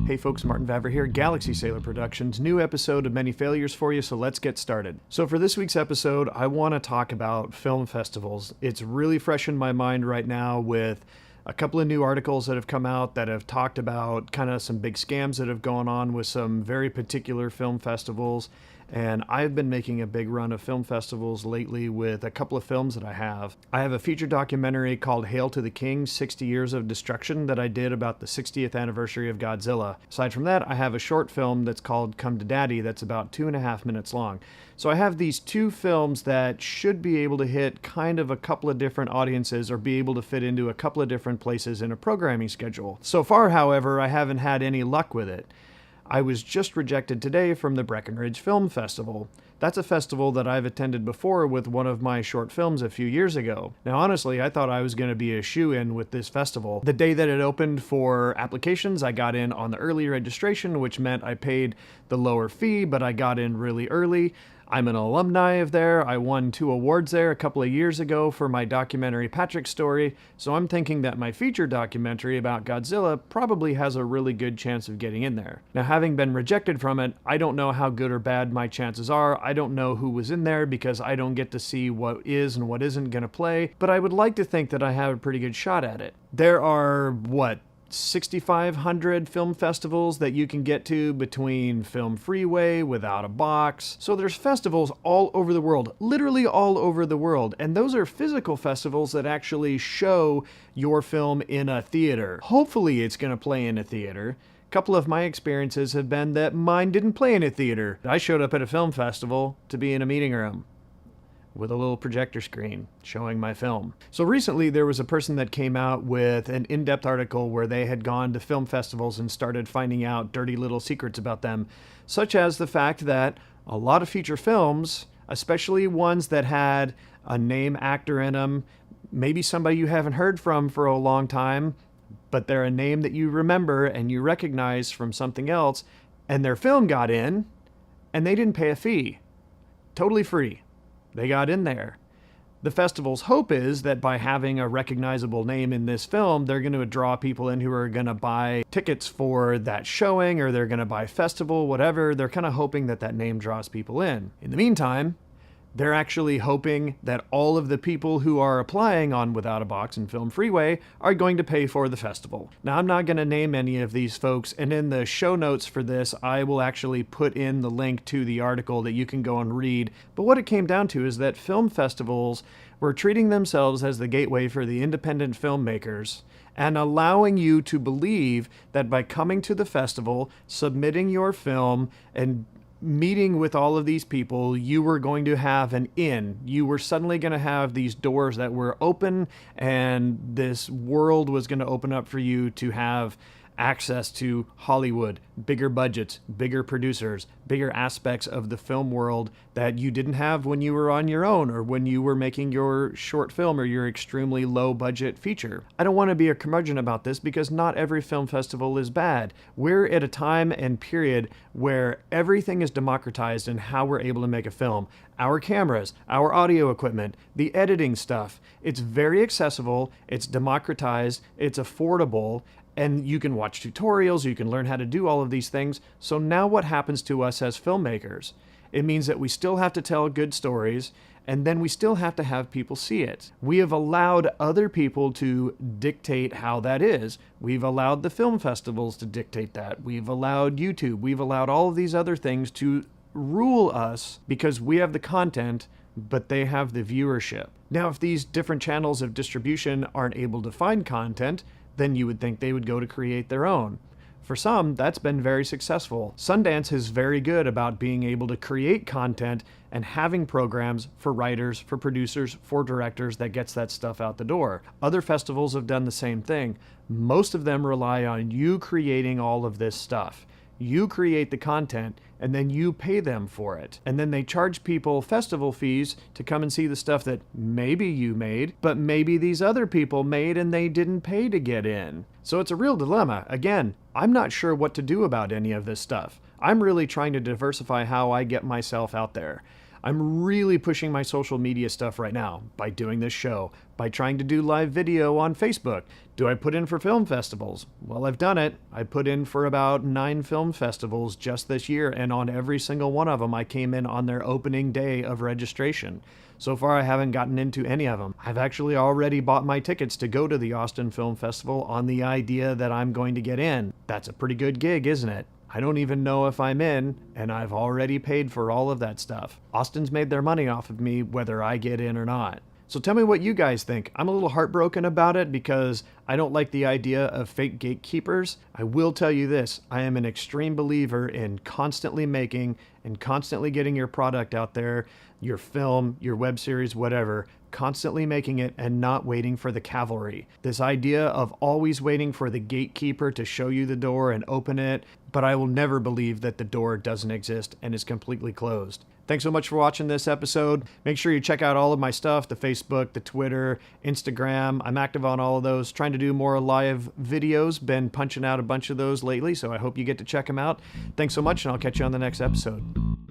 Hey folks, Martin Vavra here, Galaxy Sailor Productions, new episode of Many Failures for you, so let's get started. So for this week's episode, I want to talk about film festivals. It's really fresh in my mind right now with a couple of new articles that have come out that have talked about kind of some big scams that have gone on with some very particular film festivals. And I've been making a big run of film festivals lately with a couple of films that I have. I have a feature documentary called Hail to the King, 60 Years of Destruction that I did about the 60th anniversary of Godzilla. Aside from that, I have a short film that's called Come to Daddy that's about 2.5 minutes long. So I have these two films that should be able to hit kind of a couple of different audiences or be able to fit into a couple of different places in a programming schedule. So far, however, I haven't had any luck with it. I was just rejected today from the Breckenridge Film Festival. That's a festival that I've attended before with one of my short films a few years ago. Now honestly, I thought I was going to be a shoo-in with this festival. The day that it opened for applications, I got in on the early registration, which meant I paid the lower fee, but I got in really early. I'm an alumni of there. I won 2 awards there a couple of years ago for my documentary Patrick Story, so I'm thinking that my feature documentary about Godzilla probably has a really good chance of getting in there. Now, having been rejected from it, I don't know how good or bad my chances are. I don't know who was in there because I don't get to see what is and what isn't going to play, but I would like to think that I have a pretty good shot at it. There are, 6,500 film festivals that you can get to between Film Freeway, Without a Box. So there's festivals all over the world, literally all over the world. And those are physical festivals that actually show your film in a theater. Hopefully it's going to play in a theater. A couple of my experiences have been that mine didn't play in a theater. I showed up at a film festival to be in a meeting room with a little projector screen showing my film. So recently there was a person that came out with an in-depth article where they had gone to film festivals and started finding out dirty little secrets about them, such as the fact that a lot of feature films, especially ones that had a name actor in them, maybe somebody you haven't heard from for a long time, but they're a name that you remember and you recognize from something else, and their film got in and they didn't pay a fee. Totally free. They got in there. The festival's hope is that by having a recognizable name in this film, they're going to draw people in who are going to buy tickets for that showing, or they're going to buy festival, whatever. They're kind of hoping that that name draws people in. In the meantime, they're actually hoping that all of the people who are applying on Without a Box and Film Freeway are going to pay for the festival. Now, I'm not going to name any of these folks, and in the show notes for this, I will actually put in the link to the article that you can go and read. But what it came down to is that film festivals were treating themselves as the gateway for the independent filmmakers and allowing you to believe that by coming to the festival, submitting your film, and meeting with all of these people, you were going to have an in. You were suddenly going to have these doors that were open, and this world was going to open up for you to have access to Hollywood, bigger budgets, bigger producers, bigger aspects of the film world that you didn't have when you were on your own or when you were making your short film or your extremely low budget feature. I don't want to be a curmudgeon about this because not every film festival is bad. We're at a time and period where everything is democratized in how we're able to make a film. Our cameras, our audio equipment, the editing stuff. It's very accessible, it's democratized, it's affordable, and you can watch tutorials, you can learn how to do all of these things. So now what happens to us as filmmakers? It means that we still have to tell good stories, and then we still have to have people see it. We have allowed other people to dictate how that is. We've allowed the film festivals to dictate that. We've allowed YouTube. We've allowed all of these other things to rule us because we have the content, but they have the viewership. Now, if these different channels of distribution aren't able to find content, then you would think they would go to create their own. For some, that's been very successful. Sundance is very good about being able to create content and having programs for writers, for producers, for directors that gets that stuff out the door. Other festivals have done the same thing. Most of them rely on you creating all of this stuff. You create the content, and then you pay them for it. And then they charge people festival fees to come and see the stuff that maybe you made, but maybe these other people made and they didn't pay to get in. So it's a real dilemma. Again, I'm not sure what to do about any of this stuff. I'm really trying to diversify how I get myself out there. I'm really pushing my social media stuff right now by doing this show, by trying to do live video on Facebook. Do I put in for film festivals? Well, I've done it. I put in for about 9 film festivals just this year, and on every single one of them, I came in on their opening day of registration. So far, I haven't gotten into any of them. I've actually already bought my tickets to go to the Austin Film Festival on the idea that I'm going to get in. That's a pretty good gig, isn't it? I don't even know if I'm in, and I've already paid for all of that stuff. Austin's made their money off of me whether I get in or not. So tell me what you guys think. I'm a little heartbroken about it because I don't like the idea of fake gatekeepers. I will tell you this, I am an extreme believer in constantly making and constantly getting your product out there, your film, your web series, whatever, constantly making it and not waiting for the cavalry. This idea of always waiting for the gatekeeper to show you the door and open it, but I will never believe that the door doesn't exist and is completely closed. Thanks so much for watching this episode. Make sure you check out all of my stuff, the Facebook, the Twitter, Instagram. I'm active on all of those, trying to do more live videos. Been punching out a bunch of those lately, so I hope you get to check them out. Thanks so much, and I'll catch you on the next episode.